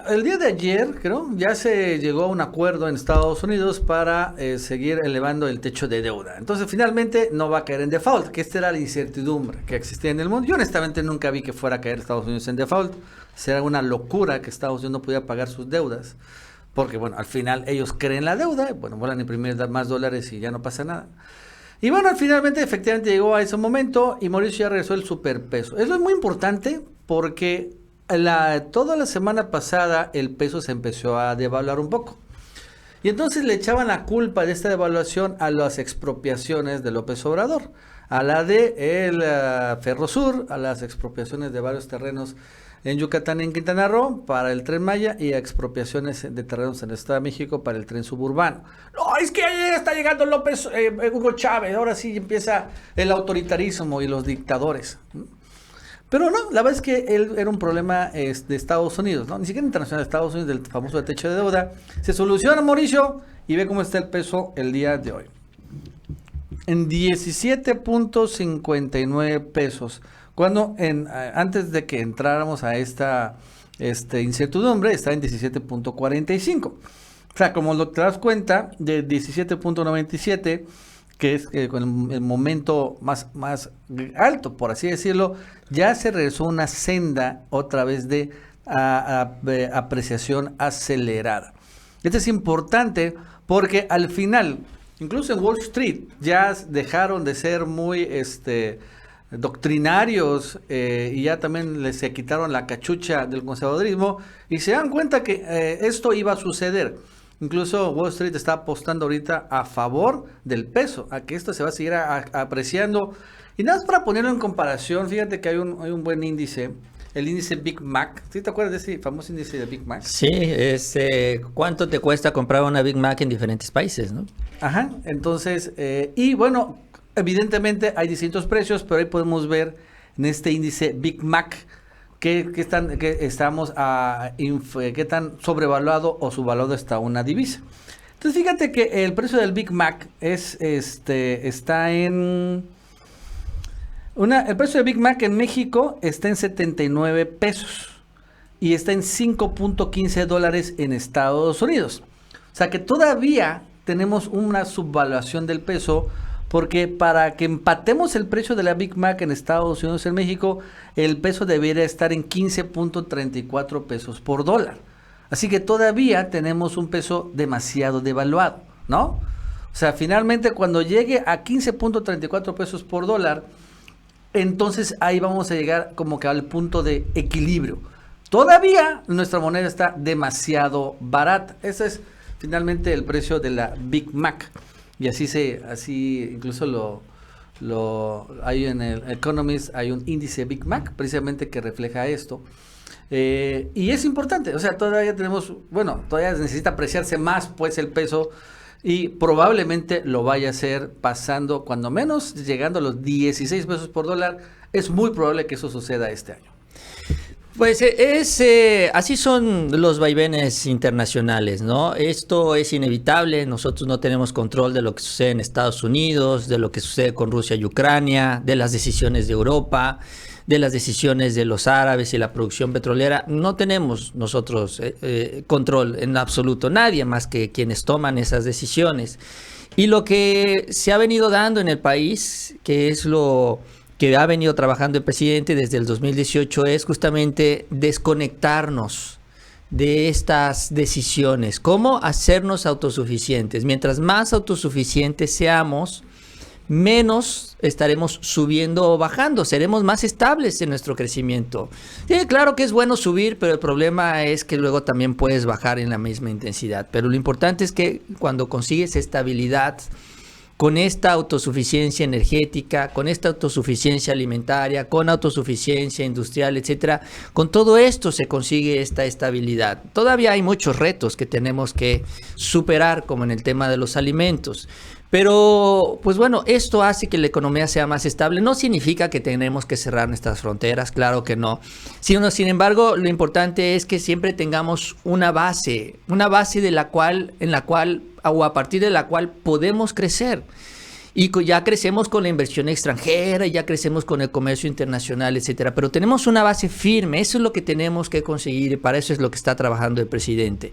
El día de ayer, creo, ya se llegó a un acuerdo en Estados Unidos para seguir elevando el techo de deuda. Entonces, finalmente no va a caer en default, que esta era la incertidumbre que existía en el mundo. Yo honestamente nunca vi que fuera a caer Estados Unidos en default. Será una locura que Estados Unidos no pudiera pagar sus deudas, porque, bueno, al final ellos creen la deuda, bueno, vuelven a imprimir más dólares y ya no pasa nada. Y bueno, finalmente, efectivamente llegó a ese momento y Mauricio ya regresó el superpeso. Eso es muy importante porque toda la semana pasada el peso se empezó a devaluar un poco. Y entonces le echaban la culpa de esta devaluación a las expropiaciones de López Obrador, a la de el Ferrosur, a las expropiaciones de varios terrenos en Yucatán y en Quintana Roo para el Tren Maya y a expropiaciones de terrenos en el Estado de México para el tren suburbano. No, es que ahí está llegando Hugo Chávez, ahora sí empieza el autoritarismo y los dictadores. Pero no, la verdad es que él era un problema de Estados Unidos, ¿no? Ni siquiera internacional, de Estados Unidos, del famoso techo de deuda. Se soluciona, Mauricio, y ve cómo está el peso el día de hoy. En 17.59 pesos. Cuando antes de que entráramos a esta incertidumbre, está en 17.45. O sea, como te das cuenta, de 17.97, que es con el momento más alto, por así decirlo, ya se regresó una senda otra vez de apreciación acelerada. Esto es importante porque al final, incluso en Wall Street, ya dejaron de ser muy doctrinarios y ya también se quitaron la cachucha del conservadurismo y se dan cuenta que esto iba a suceder. Incluso Wall Street está apostando ahorita a favor del peso, a que esto se va a seguir apreciando. Y nada más para ponerlo en comparación, fíjate que hay un buen índice, el índice Big Mac. ¿Sí te acuerdas de ese famoso índice de Big Mac? Sí, es cuánto te cuesta comprar una Big Mac en diferentes países, ¿no? Ajá, entonces, y bueno, evidentemente hay distintos precios, pero ahí podemos ver en este índice Big Mac qué tan sobrevaluado o subvaluado está una divisa. Entonces fíjate que el precio del Big Mac está en el precio de Big Mac en México está en 79 pesos y está en $5.15 en Estados Unidos. O sea que todavía tenemos una subvaluación del peso, porque para que empatemos el precio de la Big Mac en Estados Unidos y en México, el peso debería estar en 15.34 pesos por dólar. Así que todavía tenemos un peso demasiado devaluado, ¿no? O sea, finalmente cuando llegue a 15.34 pesos por dólar, entonces ahí vamos a llegar como que al punto de equilibrio. Todavía nuestra moneda está demasiado barata. Ese es finalmente el precio de la Big Mac. Y así incluso hay en el Economist, hay un índice Big Mac precisamente que refleja esto. Y es importante, o sea, todavía necesita apreciarse más pues el peso y probablemente lo vaya a hacer pasando, cuando menos, llegando a los 16 pesos por dólar. Es muy probable que eso suceda este año. Pues así son los vaivenes internacionales, ¿no? Esto es inevitable, nosotros no tenemos control de lo que sucede en Estados Unidos, de lo que sucede con Rusia y Ucrania, de las decisiones de Europa, de las decisiones de los árabes y la producción petrolera. No tenemos nosotros control en absoluto, nadie más que quienes toman esas decisiones. Y lo que se ha venido dando en el país, que es lo que ha venido trabajando el presidente desde el 2018, es justamente desconectarnos de estas decisiones. ¿Cómo hacernos autosuficientes? Mientras más autosuficientes seamos, menos estaremos subiendo o bajando, seremos más estables en nuestro crecimiento. Sí, claro que es bueno subir, pero el problema es que luego también puedes bajar en la misma intensidad. Pero lo importante es que cuando consigues estabilidad, con esta autosuficiencia energética, con esta autosuficiencia alimentaria, con autosuficiencia industrial, etcétera, con todo esto se consigue esta estabilidad. Todavía hay muchos retos que tenemos que superar, como en el tema de los alimentos. Pero, pues bueno, esto hace que la economía sea más estable. No significa que tenemos que cerrar nuestras fronteras, claro que no. Sin embargo, lo importante es que siempre tengamos una base en la cual o a partir de la cual podemos crecer. Y ya crecemos con la inversión extranjera, ya crecemos con el comercio internacional, etcétera. Pero tenemos una base firme, eso es lo que tenemos que conseguir y para eso es lo que está trabajando el presidente.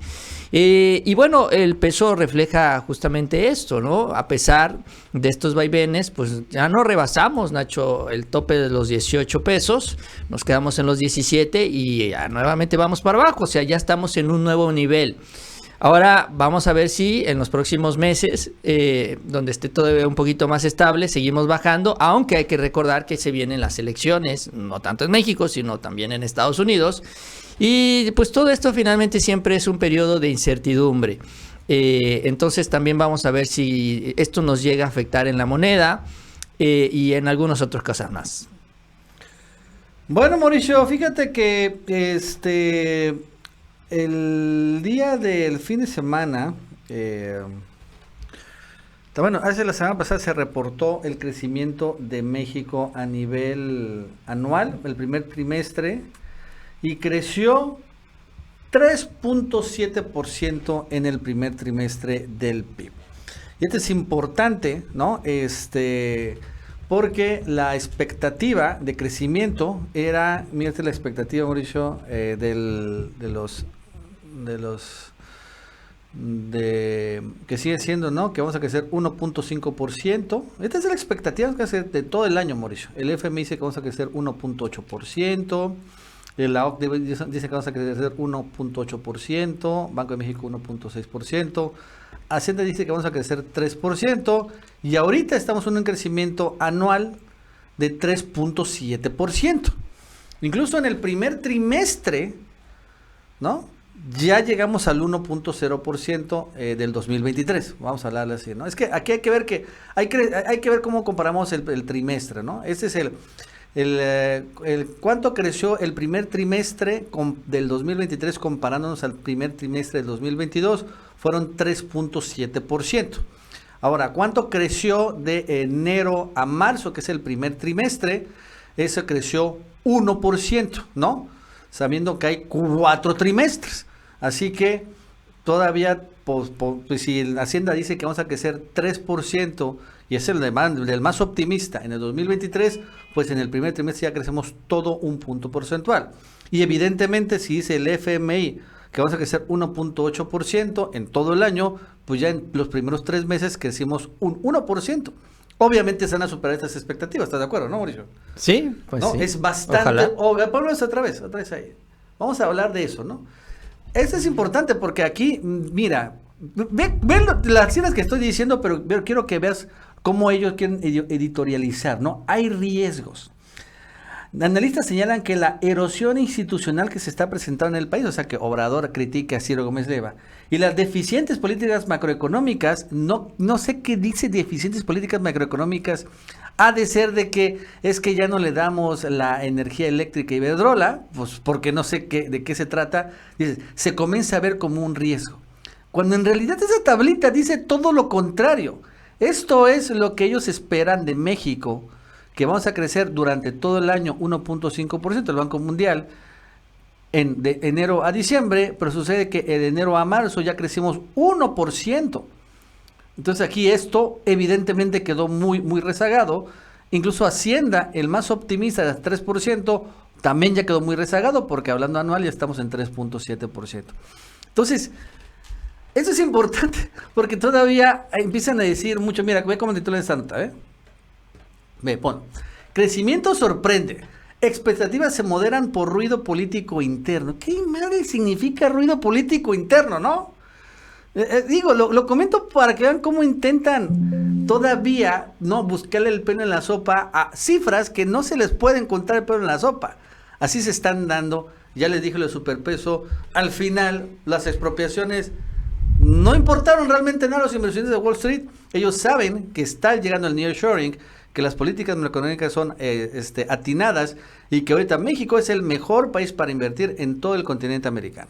Y bueno, el peso refleja justamente esto, ¿no? A pesar de estos vaivenes, pues ya no rebasamos, Nacho, el tope de los 18 pesos, nos quedamos en los 17 y ya nuevamente vamos para abajo, o sea, ya estamos en un nuevo nivel. Ahora vamos a ver si en los próximos meses, donde esté todavía un poquito más estable, seguimos bajando, aunque hay que recordar que se vienen las elecciones, no tanto en México, sino también en Estados Unidos. Y pues todo esto finalmente siempre es un periodo de incertidumbre. Entonces también vamos a ver si esto nos llega a afectar en la moneda y en algunas otras cosas más. Bueno, Mauricio, fíjate que el día del fin de semana, bueno, hace la semana pasada se reportó el crecimiento de México a nivel anual, el primer trimestre, y creció 3.7% en el primer trimestre del PIB. Y esto es importante, ¿no? Porque la expectativa de crecimiento era, mírate la expectativa, Mauricio, que sigue siendo, ¿no? Que vamos a crecer 1.5%. Esta es la expectativa de todo el año, Mauricio. El FMI dice que vamos a crecer 1.8%. La OCDE dice que vamos a crecer 1.8%. Banco de México 1.6%. Hacienda dice que vamos a crecer 3%. Y ahorita estamos en un crecimiento anual de 3.7%. Incluso en el primer trimestre, ¿no? Ya llegamos al 1.0% del 2023. Vamos a hablarle así, ¿no? Es que aquí hay que ver cómo comparamos el trimestre, ¿no? Ese es el cuánto creció el primer trimestre del 2023 comparándonos al primer trimestre del 2022, fueron 3.7%. Ahora, ¿cuánto creció de enero a marzo, que es el primer trimestre? Eso creció 1%, ¿no? Sabiendo que hay 4 trimestres. Así que todavía, pues, si la Hacienda dice que vamos a crecer 3% y es el más optimista en el 2023, pues en el primer trimestre ya crecemos todo un punto porcentual. Y evidentemente si dice el FMI que vamos a crecer 1.8% en todo el año, pues ya en los primeros 3 meses crecimos un 1%. Obviamente se van a superar estas expectativas, ¿estás de acuerdo, no, Mauricio? Sí, pues ¿no? sí. Es bastante... Ponlos otra vez ahí. Vamos a hablar de eso, ¿no? Esto es importante porque aquí, mira, ve las cifras que estoy diciendo, pero quiero que veas cómo ellos quieren editorializar, ¿no? Hay riesgos. Analistas señalan que la erosión institucional que se está presentando en el país, o sea que Obrador critica a Ciro Gómez Leiva, y las deficientes políticas macroeconómicas, no sé qué dice deficientes políticas macroeconómicas, ha de ser de que es que ya no le damos la energía eléctrica a Iberdrola, pues porque no sé de qué se trata, dice, se comienza a ver como un riesgo. Cuando en realidad esa tablita dice todo lo contrario. Esto es lo que ellos esperan de México, que vamos a crecer durante todo el año 1.5%, el Banco Mundial, de enero a diciembre, pero sucede que de enero a marzo ya crecimos 1%. Entonces aquí esto evidentemente quedó muy, muy rezagado. Incluso Hacienda, el más optimista de 3%, también ya quedó muy rezagado porque hablando anual ya estamos en 3.7%. Entonces, eso es importante porque todavía empiezan a decir mucho, mira, ve cómo titula esta nota, ¿eh? Ve, pon. Crecimiento sorprende. Expectativas se moderan por ruido político interno. ¿Qué madre significa ruido político interno, no? Digo, lo comento para que vean cómo intentan todavía no buscarle el pelo en la sopa a cifras que no se les puede encontrar el pelo en la sopa. Así se están dando. Ya les dije lo de superpeso. Al final, las expropiaciones no importaron realmente nada a los inversionistas de Wall Street. Ellos saben que está llegando el nearshoring, que las políticas macroeconómicas son atinadas y que ahorita México es el mejor país para invertir en todo el continente americano.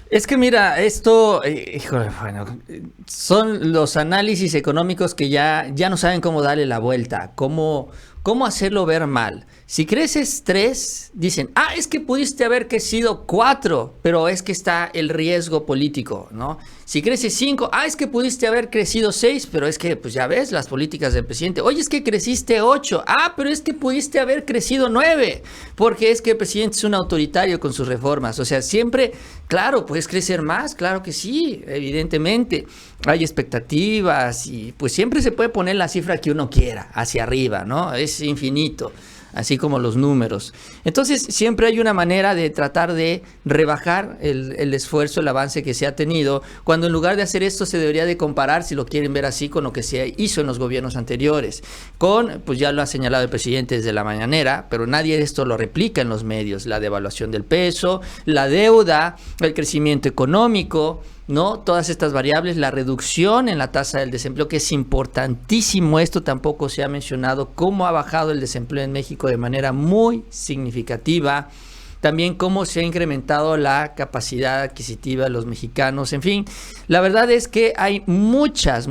Es que mira, esto, híjole, bueno, son los análisis económicos que ya no saben cómo darle la vuelta, cómo ¿Cómo hacerlo ver mal? Si creces 3, dicen, es que pudiste haber crecido 4, pero es que está el riesgo político, ¿no? Si creces 5, es que pudiste haber crecido 6, pero es que, pues ya ves, las políticas del presidente. Oye, es que creciste 8, pero es que pudiste haber crecido 9, porque es que el presidente es un autoritario con sus reformas. O sea, siempre, claro, puedes crecer más, claro que sí, evidentemente. Hay expectativas y pues siempre se puede poner la cifra que uno quiera, hacia arriba, ¿no? Es infinito, así como los números. Entonces, siempre hay una manera de tratar de rebajar el esfuerzo, el avance que se ha tenido, cuando en lugar de hacer esto se debería de comparar, si lo quieren ver así, con lo que se hizo en los gobiernos anteriores. Pues ya lo ha señalado el presidente desde la mañanera, pero nadie esto lo replica en los medios. La devaluación del peso, la deuda, el crecimiento económico, ¿no? Todas estas variables, la reducción en la tasa del desempleo, que es importantísimo. Esto tampoco se ha mencionado, cómo ha bajado el desempleo en México de manera muy significativa. También cómo se ha incrementado la capacidad adquisitiva de los mexicanos. En fin, la verdad es que hay muchas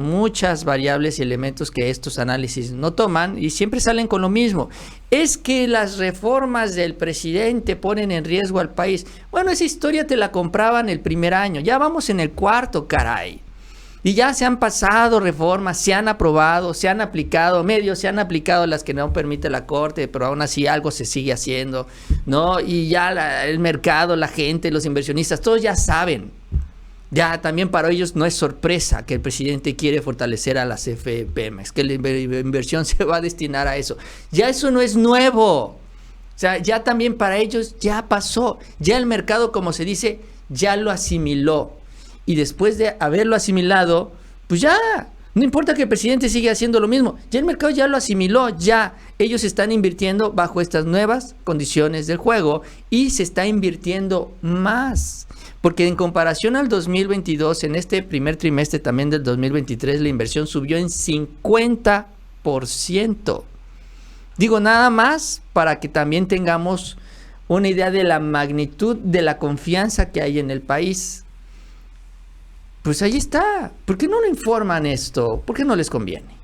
variables y elementos que estos análisis no toman y siempre salen con lo mismo. Es que las reformas del presidente ponen en riesgo al país. Bueno, esa historia te la compraban el primer año. Ya vamos en el cuarto, caray. Y ya se han pasado reformas, se han aprobado, se han aplicado, se han aplicado las que no permite la Corte, pero aún así algo se sigue haciendo, ¿no? Y ya el mercado, la gente, los inversionistas, todos ya saben. Ya también para ellos no es sorpresa que el presidente quiere fortalecer a la CFE Pemex, que la inversión se va a destinar a eso. Ya eso no es nuevo. O sea, ya también para ellos ya pasó. Ya el mercado, como se dice, ya lo asimiló. Y después de haberlo asimilado, pues ya, no importa que el presidente siga haciendo lo mismo. Ya el mercado ya lo asimiló, ya ellos están invirtiendo bajo estas nuevas condiciones del juego y se está invirtiendo más. Porque en comparación al 2022, en este primer trimestre también del 2023, la inversión subió en 50%. Digo, nada más para que también tengamos una idea de la magnitud de la confianza que hay en el país. Pues ahí está. ¿Por qué no lo informan esto? ¿Por qué no les conviene?